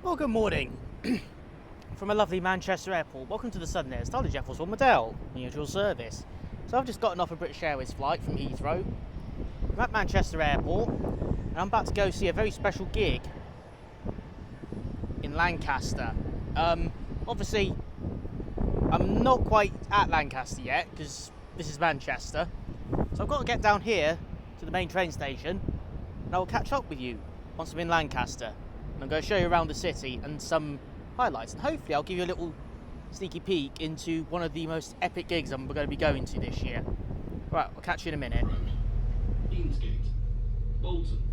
Well, good morning from a lovely Manchester airport. Welcome to the Southern Air. Started Jett Force on Mural, usual service. So I've just gotten off a British Airways flight from Heathrow. I'm at Manchester Airport and I'm about to go see a very special gig in Lancaster. Obviously, I'm not quite at Lancaster yet because this is Manchester. So I've got to get down here to the main train station and I will catch up with you once I'm in Lancaster. And I'm going to show you around the city and some highlights, and hopefully I'll give you a little sneaky peek into one of the most epic gigs I'm going to be going to this year. Right, I'll catch you in a minute. Deansgate, Bolton.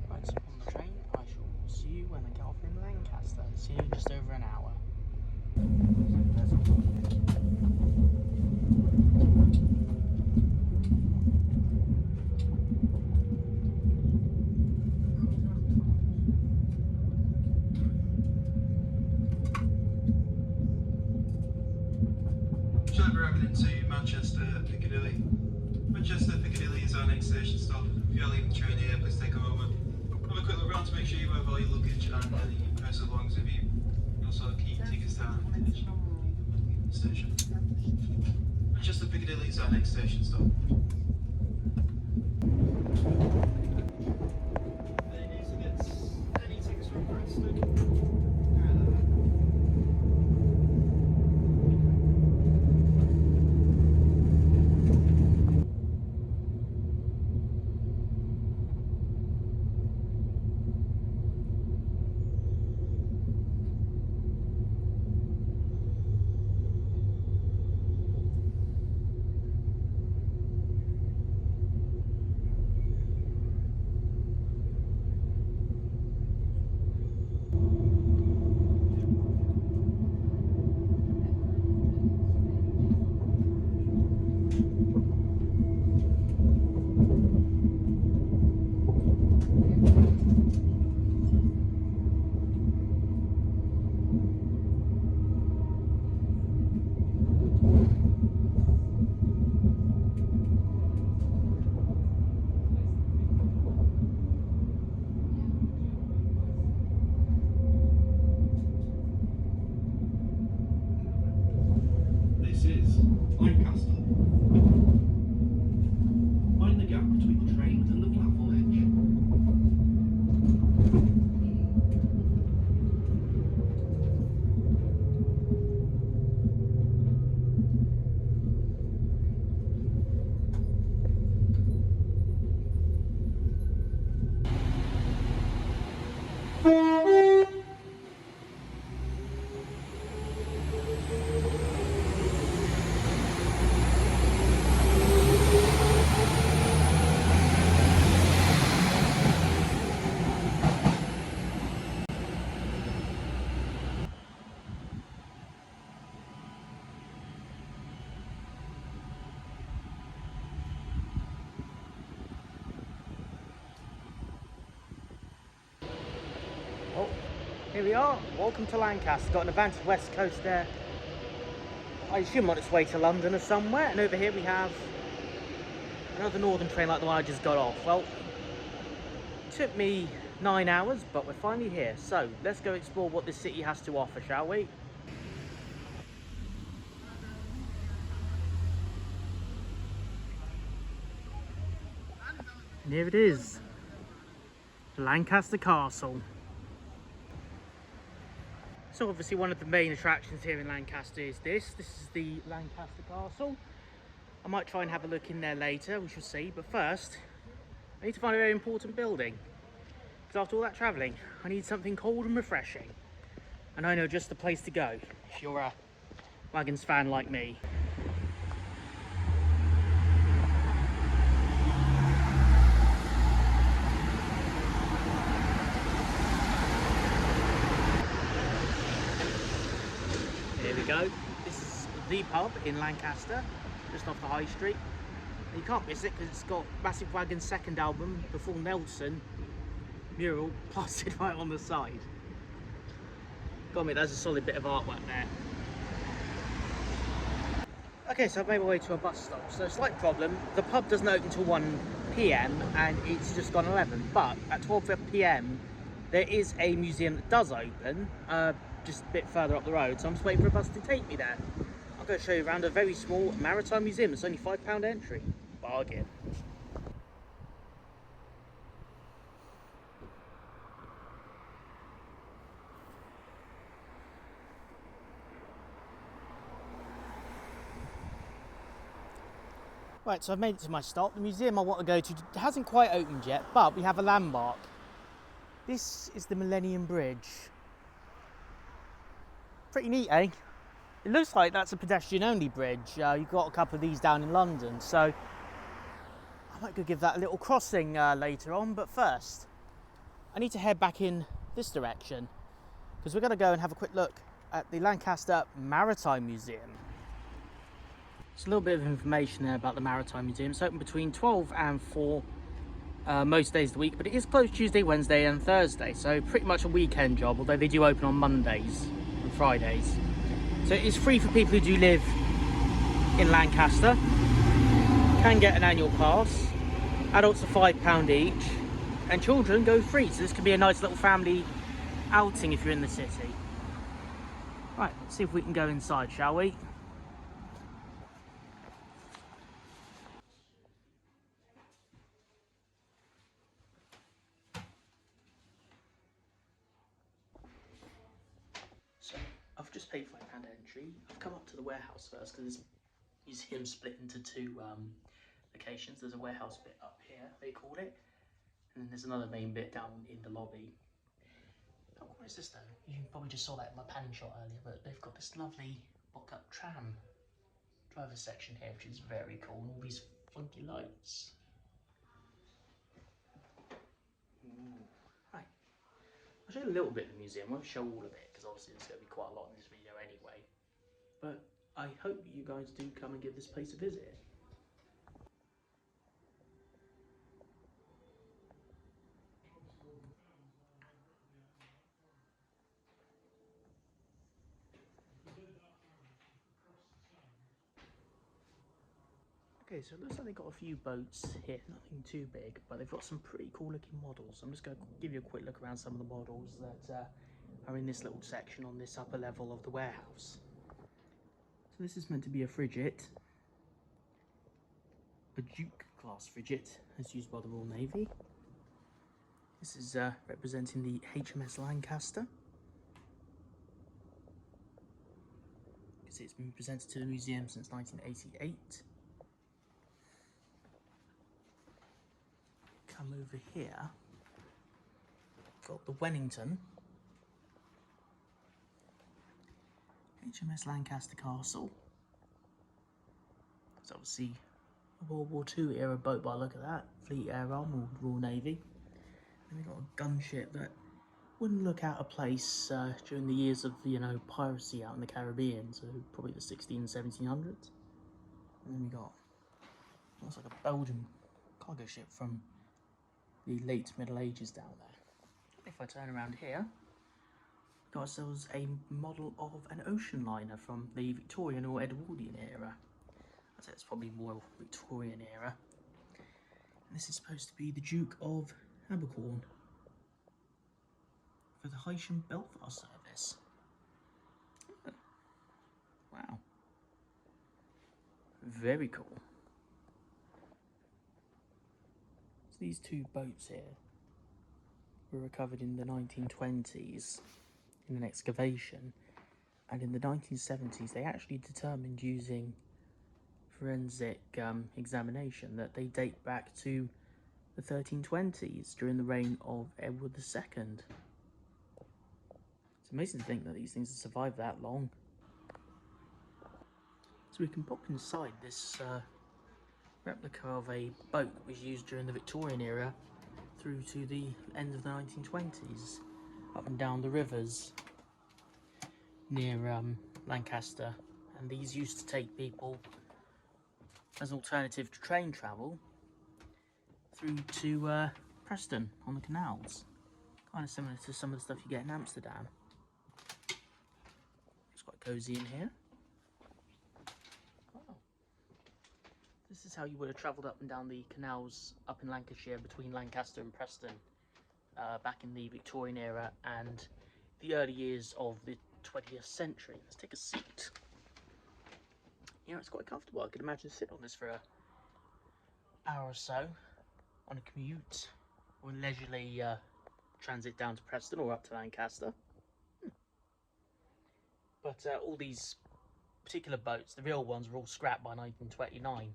Right, so on the train, I shall see you when I get off in Lancaster. See you in just over an hour. Drive arriving into Manchester Piccadilly. Manchester Piccadilly is our next station stop. If you're leaving the train here, please take a moment. Have a quick look around to make sure you have all your luggage and any personal belongings with you. You also keep tickets down at the station. Manchester Piccadilly is our next station stop. Any tickets from Bristol? This is Lancaster. Find the gap between the train and the platform edge. Oh, here we are. Welcome to Lancaster. Got an advanced west coast there. I assume on its way to London or somewhere. And over here we have another northern train like the one I just got off. Well, it took me 9 hours, but we're finally here. So let's go explore what this city has to offer, shall we? And here it is, Lancaster Castle. So obviously one of the main attractions here in Lancaster is this. This is the Lancaster Castle. I might try and have a look in there later, we shall see. But first, I need to find a very important building. Because after all that travelling, I need something cold and refreshing. And I know just the place to go, if you're a Wagons fan like me. Here we go. This is the pub in Lancaster, just off the high street. And you can't miss it because it's got Massive Wagons' second album, Before Nelson, Mural, plastered right on the side. Gotta admit, that's a solid bit of artwork there. Okay, so I've made my way to a bus stop. So slight problem, the pub doesn't open until 1 PM and it's just gone 11. But at 12 PM, there is a museum that does open, just a bit further up the road. So I'm just waiting for a bus to take me there. I'm going to show you around a very small maritime museum. It's only £5 entry. Bargain. Right, so I've made it to my stop. The museum I want to go to hasn't quite opened yet, but we have a landmark. This is the Millennium Bridge. Pretty neat, eh? It looks like that's a pedestrian-only bridge. You've got a couple of these down in London, so I might go give that a little crossing later on. But first, I need to head back in this direction because we're going to go and have a quick look at the Lancaster Maritime Museum. Just a little bit of information there about the Maritime Museum. It's open between 12 and 4 most days of the week, but it is closed Tuesday, Wednesday and Thursday, so pretty much a weekend job, although they do open on Mondays and Fridays. So it is free for people who do live in Lancaster. You can get an annual pass. Adults are £5 each, and children go free, so this could be a nice little family outing if you're in the city. Right, let's see if we can go inside, shall we? So I've just paid £5 entry. I've come up to the warehouse first because this museum's split into two locations. There's a warehouse bit up here, they call it, and then there's another main bit down in the lobby. Oh, what is this though? You probably just saw that in my panning shot earlier, but they've got this lovely block-up tram driver section here, which is very cool, and all these funky lights. Ooh. Right. I'll show you a little bit of the museum. I won't show all of it because obviously there's going to be quite a lot in this video anyway. But I hope you guys do come and give this place a visit. Okay, so it looks like they've got a few boats here, nothing too big, but they've got some pretty cool looking models. I'm just going to give you a quick look around some of the models that are in this little section on this upper level of the warehouse. So this is meant to be a frigate, a Duke class frigate as used by the Royal Navy. This is representing the HMS Lancaster. You can see it's been presented to the museum since 1988. Come over here, got the Wellington, HMS Lancaster Castle. It's obviously a World War II era boat by the look of that, Fleet Air Arm or Royal Navy. And we've got a gunship that wouldn't look out of place during the years of, you know, piracy out in the Caribbean, so probably the 1600s and 1700s. And then we got, looks like a Belgian cargo ship from the late Middle Ages down there. If I turn around here, we've got ourselves a model of an ocean liner from the Victorian or Edwardian era. I'd say it's probably more Victorian era. And this is supposed to be the Duke of Abercorn for the Hysham Belfast service. Oh. Wow. Very cool. So these two boats here were recovered in the 1920s in an excavation, and in the 1970s they actually determined using forensic examination that they date back to the 1320s during the reign of Edward II. It's amazing to think that these things have survived that long. So we can pop inside this replica of a boat that was used during the Victorian era through to the end of the 1920s, up and down the rivers near Lancaster, and these used to take people as an alternative to train travel through to Preston on the canals, kind of similar to some of the stuff you get in Amsterdam. cozy in here. Oh. This is how you would have travelled up and down the canals up in Lancashire between Lancaster and Preston back in the Victorian era and the early years of the 20th century. Let's take a seat. Yeah, it's quite comfortable. I could imagine sitting on this for an hour or so on a commute or a leisurely transit down to Preston or up to Lancaster. But all these particular boats, the real ones, were all scrapped by 1929.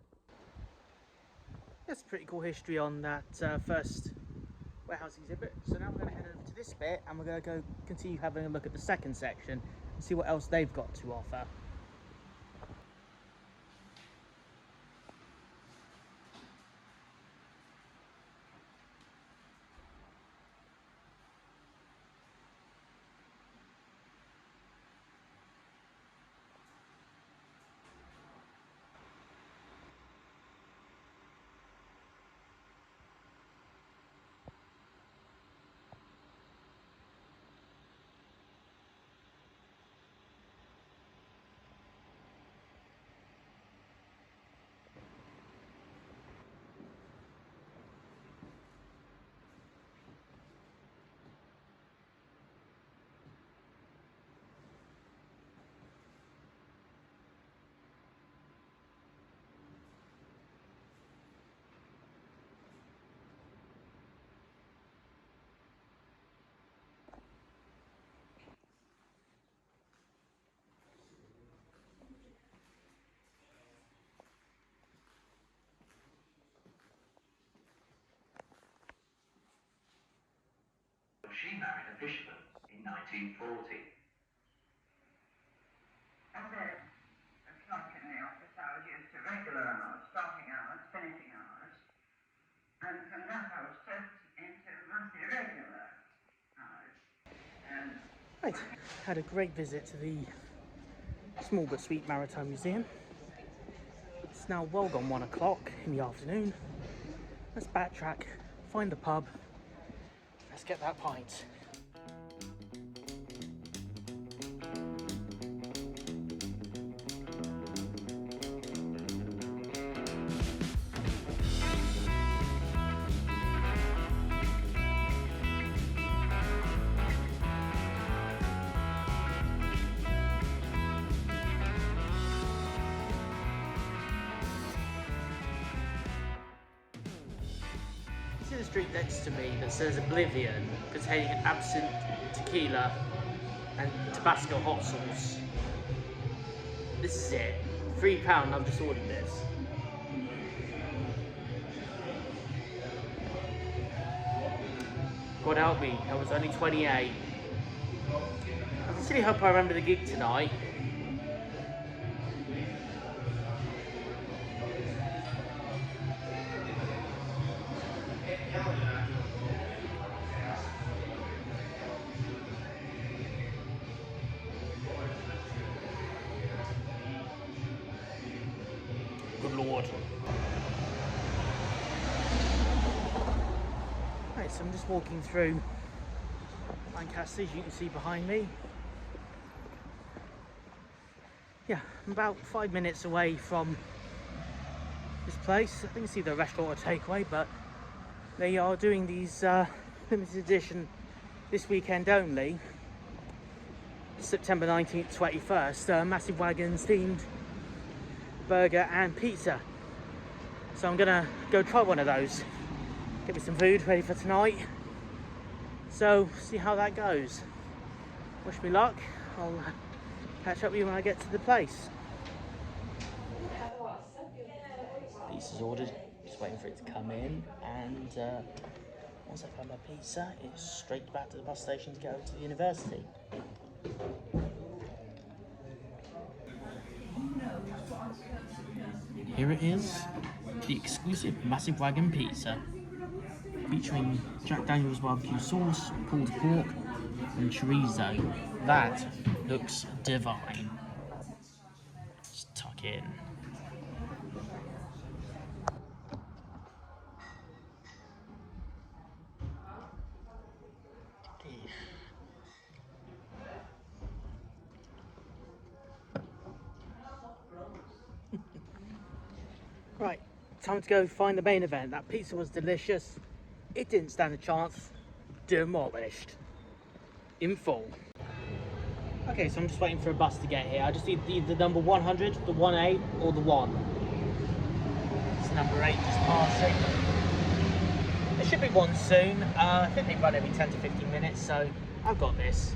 That's a pretty cool history on that first warehouse exhibit. So now we're going to head over to this bit and we're going to go continue having a look at the second section and see what else they've got to offer. She married a fisherman in 1940. As a clerk in the office, I was used to regular hours, starting hours, finishing hours, and from that I was slipped into monthly irregular hours. Right, had a great visit to the small but sweet Maritime Museum. It's now well gone 1 o'clock in the afternoon. Let's backtrack, find the pub, let's get that pint. See the street next to me that says Oblivion, containing absinthe, tequila and Tabasco hot sauce. This is it. £3, I've just ordered this. God help me, I was only 28. I sincerely hope I remember the gig tonight. Good lord. Right, so I'm just walking through Lancaster, as you can see behind me. Yeah, I'm about 5 minutes away from this place. I think it's either a restaurant or a takeaway, but they are doing these limited edition this weekend only, September 19th, 21st, massive Wagons themed burger and pizza. So I'm gonna go try one of those, get me some food ready for tonight. So see how that goes. Wish me luck. I'll catch up with you when I get to the place. Pizza's ordered, just waiting for it to come in, and once I've had my pizza, it's straight back to the bus station to go to the university. Here it is, the exclusive Massive Wagon Pizza, featuring Jack Daniel's barbecue sauce, pulled pork, and chorizo. That looks divine. Just tuck in. time to go find the main event. That pizza was delicious. It didn't stand a chance. Demolished. In full. Okay, so I'm just waiting for a bus to get here. I just need the number 100, the 1A, or the 1. It's number 8 just passing. There should be one soon. I think they run every 10 to 15 minutes, so I've got this.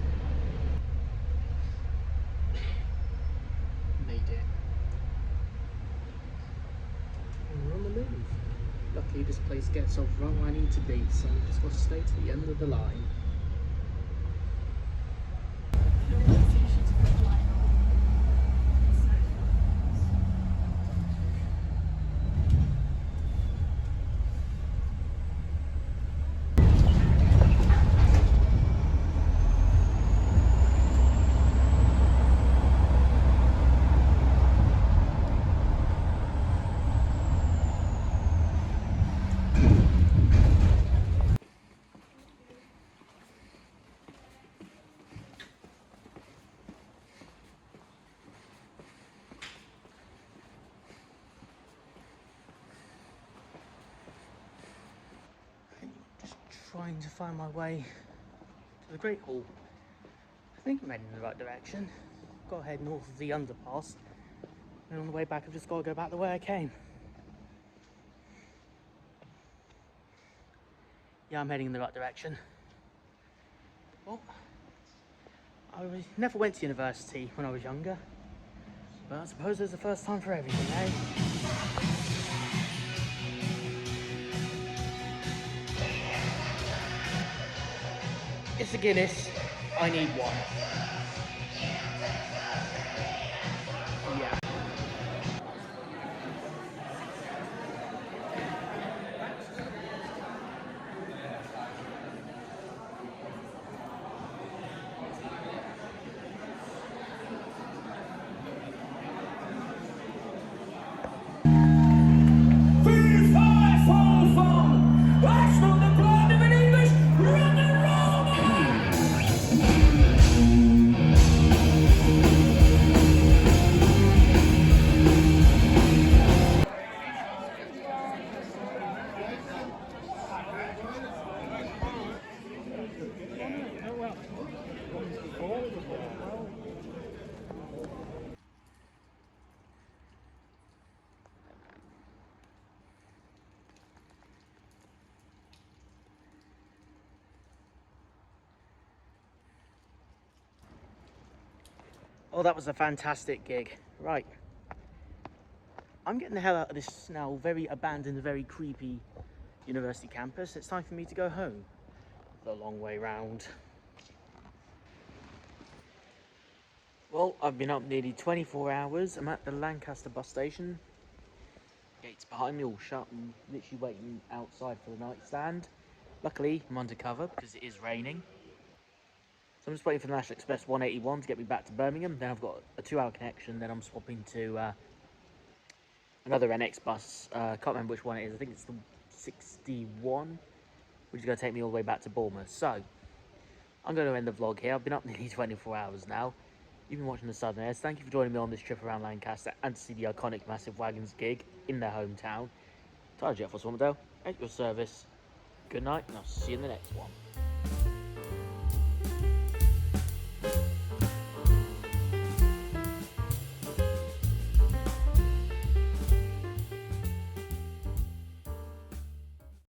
Made it. And we're on the move. Luckily this place gets off right where I need to be, so I've just got to stay to the end of the line. Trying to find my way to the Great Hall. I think I'm heading in the right direction. Got to head north of the underpass, and on the way back I've just got to go back the way I came. Yeah, I'm heading in the right direction. Well, never went to university when I was younger, but I suppose there's the first time for everything, eh? It's a Guinness. I need one. Yeah. Oh, that was a fantastic gig. Right. I'm getting the hell out of this now very abandoned, very creepy university campus. It's time for me to go home. The long way round. Well, I've been up nearly 24 hours. I'm at the Lancaster bus station. Gates behind me all shut. I'm literally waiting outside for the nightstand. Luckily, I'm undercover because it is raining. So I'm just waiting for the National Express 181 to get me back to Birmingham. Then I've got a 2-hour connection. Then I'm swapping to another NX bus. Can't remember which one it is. I think it's the 61, which is going to take me all the way back to Bournemouth. So I'm going to end the vlog here. I've been up nearly 24 hours now. You've been watching the Southern Airs. Thank you for joining me on this trip around Lancaster and to see the iconic Massive Wagons gig in their hometown. Jett Force at your service. Good night, and I'll see you in the next one.